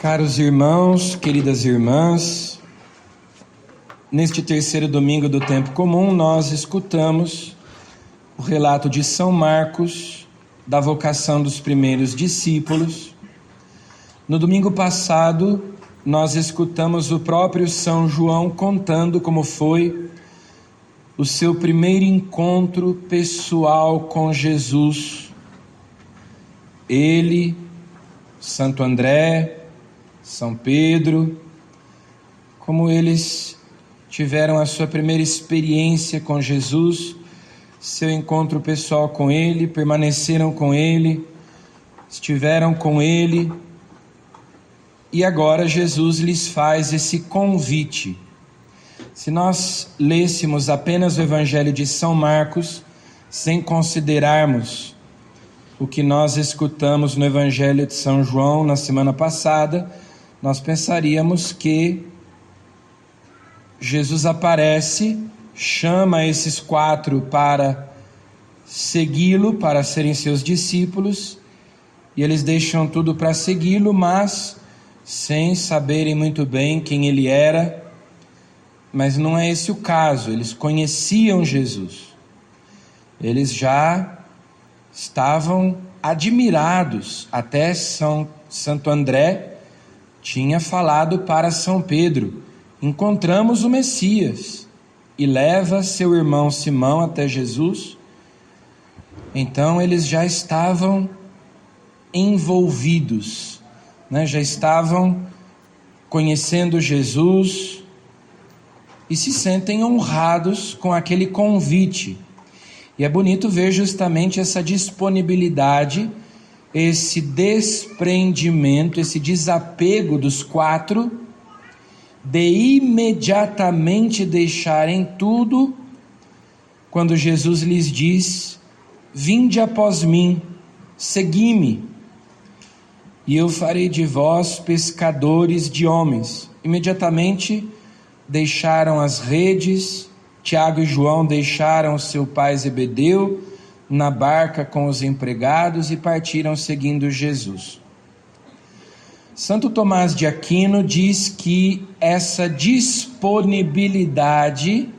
Caros irmãos, queridas irmãs, neste terceiro domingo do tempo comum, nós escutamos o relato de São Marcos, da vocação dos primeiros discípulos. No domingo passado, nós escutamos o próprio São João contando como foi o seu primeiro encontro pessoal com Jesus. Ele, Santo André, São Pedro, como eles tiveram a sua primeira experiência com Jesus, seu encontro pessoal com Ele, permaneceram com Ele, estiveram com Ele, e agora Jesus lhes faz esse convite. Se nós lêssemos apenas o Evangelho de São Marcos, sem considerarmos o que nós escutamos no Evangelho de São João na semana passada, nós pensaríamos que Jesus aparece, chama esses 4 para segui-lo, para serem seus discípulos, e eles deixam tudo para segui-lo, mas sem saberem muito bem quem ele era. Mas não é esse o caso, eles conheciam Jesus, eles já estavam admirados. Até Santo André tinha falado para São Pedro: encontramos o Messias, e leva seu irmão Simão até Jesus. Então eles já estavam envolvidos, já estavam conhecendo Jesus e se sentem honrados com aquele convite. E é bonito ver justamente essa disponibilidade, esse desprendimento, esse desapego dos 4, de imediatamente deixarem tudo, quando Jesus lhes diz: vinde após mim, segui-me, e eu farei de vós pescadores de homens. Imediatamente deixaram as redes. Tiago e João deixaram seu pai Zebedeu na barca com os empregados e partiram seguindo Jesus. Santo Tomás de Aquino diz que essa disponibilidade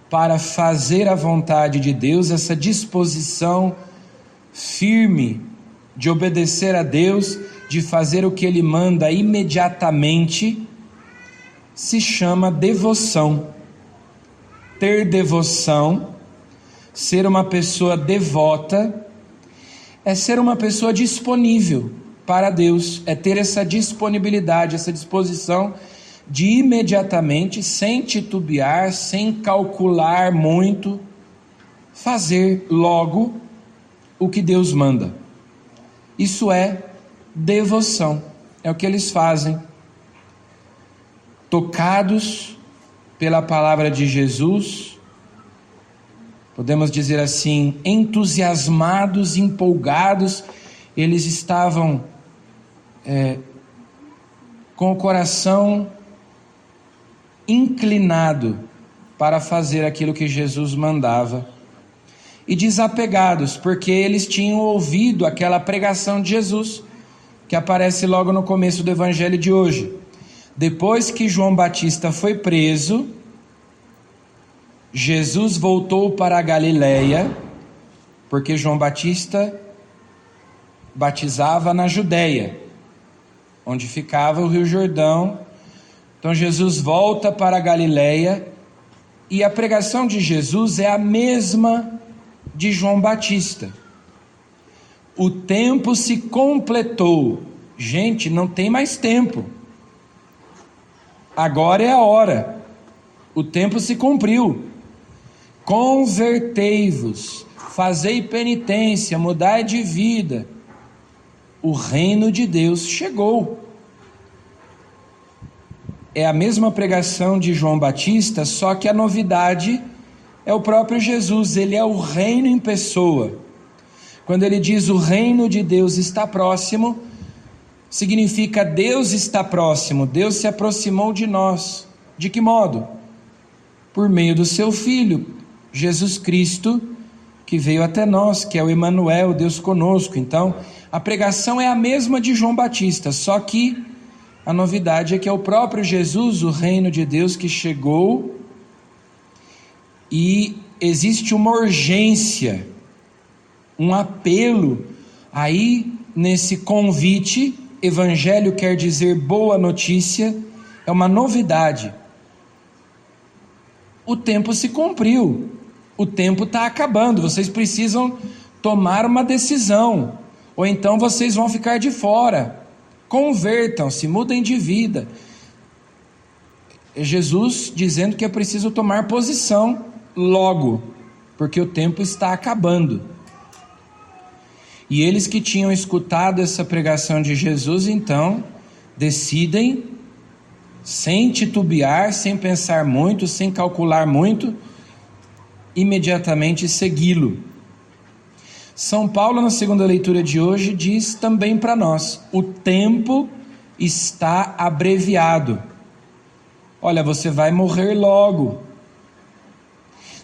para fazer a vontade de Deus, essa disposição firme de obedecer a Deus, de fazer o que Ele manda imediatamente, se chama devoção. Ter devoção, ser uma pessoa devota, é ser uma pessoa disponível para Deus, é ter essa disponibilidade, essa disposição de imediatamente, sem titubear, sem calcular muito, fazer logo o que Deus manda. Isso é devoção, é o que eles fazem, tocados pela palavra de Jesus, podemos dizer assim, entusiasmados, empolgados. Eles estavam com o coração inclinado para fazer aquilo que Jesus mandava, e desapegados, porque eles tinham ouvido aquela pregação de Jesus, que aparece logo no começo do Evangelho de hoje. Depois que João Batista foi preso, Jesus voltou para a Galileia, porque João Batista batizava na Judéia, onde ficava o Rio Jordão. Então Jesus volta para a Galileia, e a pregação de Jesus é a mesma de João Batista. O tempo se completou. Gente, não tem mais tempo. Agora é a hora, o tempo se cumpriu. Convertei-vos, fazei penitência, mudai de vida. O reino de Deus chegou. É a mesma pregação de João Batista, só que a novidade é o próprio Jesus. Ele é o reino em pessoa. Quando ele diz o reino de Deus está próximo, significa Deus está próximo, Deus se aproximou de nós. De que modo? Por meio do seu Filho, Jesus Cristo, que veio até nós, que é o Emanuel, Deus conosco. Então, a pregação é a mesma de João Batista, só que A novidade é que é o próprio Jesus, o reino de Deus, que chegou, e existe uma urgência, um apelo aí nesse convite. Evangelho quer dizer boa notícia, é uma novidade. O tempo se cumpriu, o tempo está acabando, vocês precisam tomar uma decisão, ou então vocês vão ficar de fora. Convertam-se, mudem de vida. É Jesus dizendo que é preciso tomar posição logo, porque o tempo está acabando. E eles que tinham escutado essa pregação de Jesus, então, decidem, sem titubear, sem pensar muito, sem calcular muito, imediatamente segui-lo. São Paulo, na segunda leitura de hoje, diz também para nós: o tempo está abreviado. Olha, você vai morrer logo.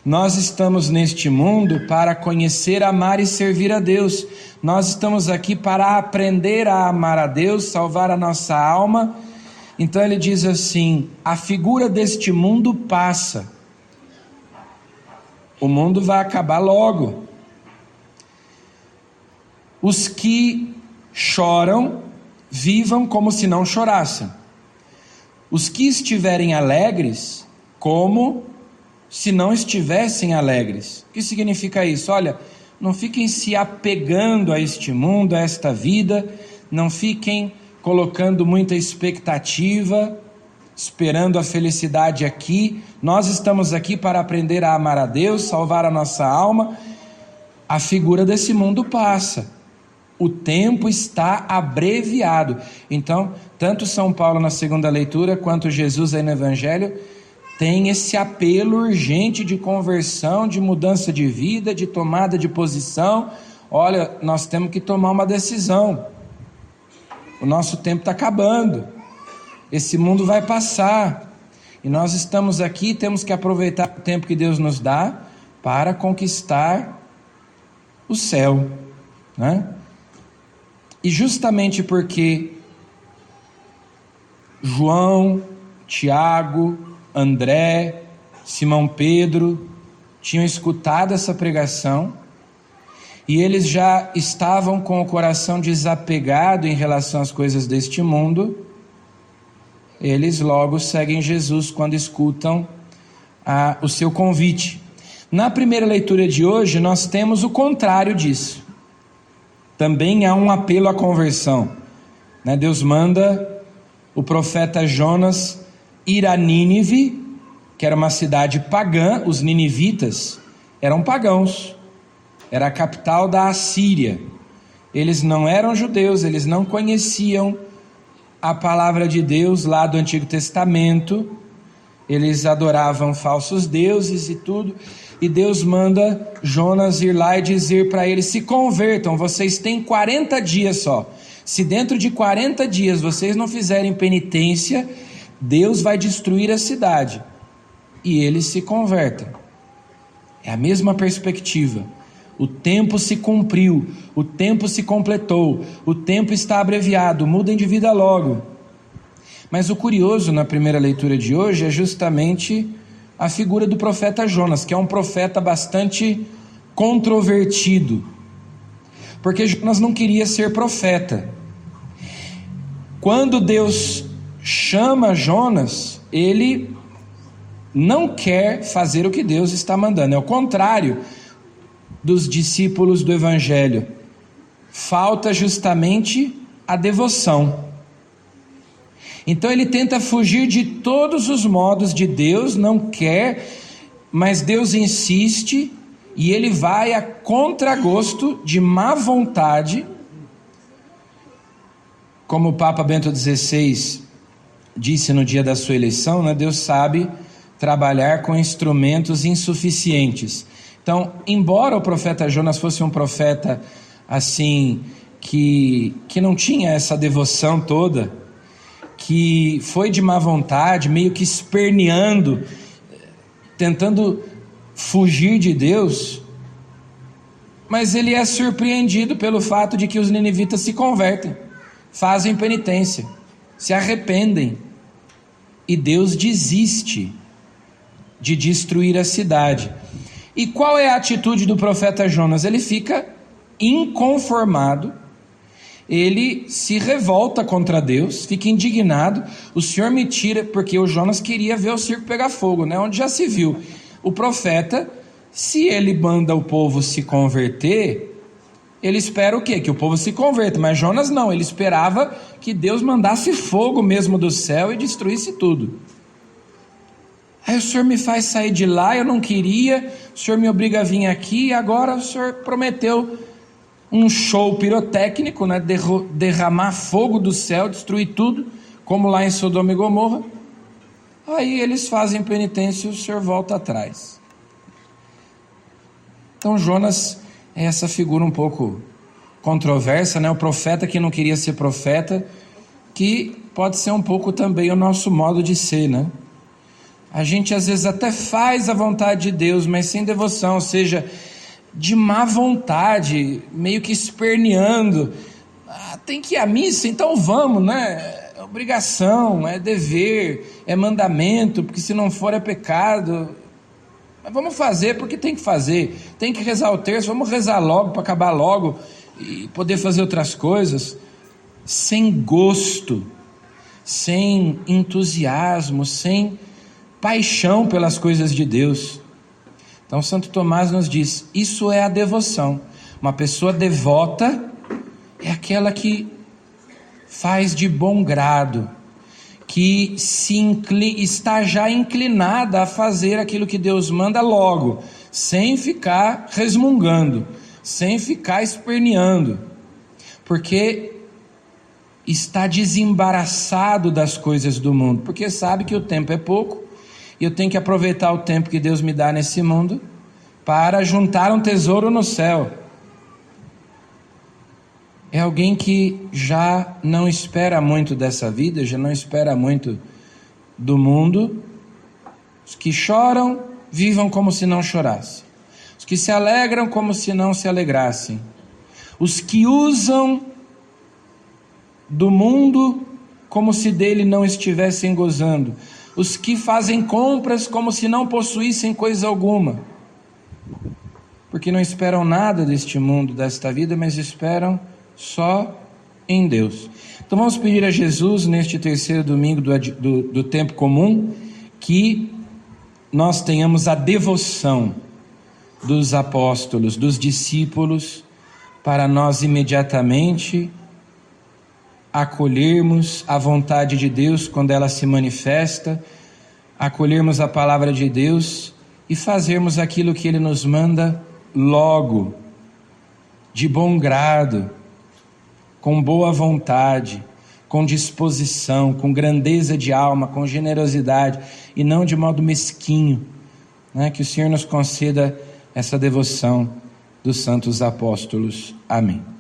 Nós estamos neste mundo para conhecer, amar e servir a Deus. Nós estamos aqui para aprender a amar a Deus, salvar a nossa alma. Então ele diz assim: a figura deste mundo passa. O mundo vai acabar logo. Os que choram, vivam como se não chorassem. Os que estiverem alegres, como se não estivessem alegres. O que significa isso? Olha, não fiquem se apegando a este mundo, a esta vida, não fiquem colocando muita expectativa, esperando a felicidade aqui. Nós estamos aqui para aprender a amar a Deus, salvar a nossa alma. A figura desse mundo passa. O tempo está abreviado. Então, tanto São Paulo na segunda leitura, quanto Jesus aí no Evangelho, tem esse apelo urgente de conversão, de mudança de vida, de tomada de posição. Olha, nós temos que tomar uma decisão. O nosso tempo está acabando. Esse mundo vai passar. E nós estamos aqui, temos que aproveitar o tempo que Deus nos dá para conquistar o céu, né? E justamente porque João, Tiago, André, Simão Pedro tinham escutado essa pregação, e eles já estavam com o coração desapegado em relação às coisas deste mundo, eles logo seguem Jesus quando escutam o seu convite. Na primeira leitura de hoje nós temos o contrário disso. Também há um apelo à conversão, né? Deus manda o profeta Jonas ir a Nínive, que era uma cidade pagã. Os ninivitas eram pagãos, era a capital da Assíria. Eles não eram judeus, eles não conheciam a palavra de Deus lá do Antigo Testamento, eles adoravam falsos deuses e tudo. E Deus manda Jonas ir lá e dizer para eles: se convertam, vocês têm 40 dias só. Se dentro de 40 dias vocês não fizerem penitência, Deus vai destruir a cidade. E eles se convertem. É a mesma perspectiva. O tempo se cumpriu, o tempo se completou, o tempo está abreviado, mudem de vida logo. Mas o curioso na primeira leitura de hoje é justamente a figura do profeta Jonas, que é um profeta bastante controvertido, porque Jonas não queria ser profeta. Quando Deus chama Jonas, ele não quer fazer o que Deus está mandando, é o contrário dos discípulos do Evangelho. Falta justamente a devoção. Então ele tenta fugir de todos os modos de Deus, não quer, mas Deus insiste, e ele vai a contragosto, de má vontade, como o Papa Bento XVI disse no dia da sua eleição, né? Deus sabe trabalhar com instrumentos insuficientes. Então, embora o profeta Jonas fosse um profeta assim, que não tinha essa devoção toda, que foi de má vontade, meio que esperneando, tentando fugir de Deus, mas ele é surpreendido pelo fato de que os ninivitas se convertem, fazem penitência. se arrependem e Deus desiste de destruir a cidade. E qual é a atitude do profeta Jonas? Ele fica inconformado, ele se revolta contra Deus, fica indignado. O Senhor me tira, porque o Jonas queria ver o circo pegar fogo, né? Onde já se viu. O profeta, se ele manda o povo se converter, ele espera o quê? Que o povo se converta. Mas Jonas não, ele esperava que Deus mandasse fogo mesmo do céu e destruísse tudo. Aí o Senhor me faz sair de lá, eu não queria, o Senhor me obriga a vir aqui, e agora o Senhor prometeu um show pirotécnico, né? Derramar fogo do céu, destruir tudo, como lá em Sodoma e Gomorra. Aí eles fazem penitência e o Senhor volta atrás. Então Jonas é essa figura um pouco controversa, né? O profeta que não queria ser profeta, que pode ser um pouco também o nosso modo de ser, né? A gente às vezes até faz a vontade de Deus, mas sem devoção, ou seja, de má vontade, meio que esperneando. Tem que ir à missa, então vamos, né? É obrigação, é dever, é mandamento, porque se não for é pecado. Mas vamos fazer porque tem que fazer. Tem que rezar o terço, vamos rezar logo para acabar logo e poder fazer outras coisas. Sem gosto, sem entusiasmo, sem paixão pelas coisas de Deus. Então Santo Tomás nos diz, isso é a devoção. Uma pessoa devota é aquela que faz de bom grado, que está já inclinada a fazer aquilo que Deus manda logo, sem ficar resmungando, sem ficar esperneando, porque está desembaraçado das coisas do mundo, porque sabe que o tempo é pouco, e eu tenho que aproveitar o tempo que Deus me dá nesse mundo para juntar um tesouro no céu. É alguém que já não espera muito dessa vida, já não espera muito do mundo. Os que choram, vivam como se não chorassem. Os que se alegram, como se não se alegrassem. Os que usam do mundo como se dele não estivessem gozando. Os que fazem compras como se não possuíssem coisa alguma, porque não esperam nada deste mundo, desta vida, mas esperam só em Deus. Então vamos pedir a Jesus, neste terceiro domingo do tempo comum, que nós tenhamos a devoção dos apóstolos, dos discípulos, para nós imediatamente acolhermos a vontade de Deus quando ela se manifesta, acolhermos a palavra de Deus e fazermos aquilo que Ele nos manda logo, de bom grado, com boa vontade, com disposição, com grandeza de alma, com generosidade e não de modo mesquinho, né? Que o Senhor nos conceda essa devoção dos santos apóstolos. Amém.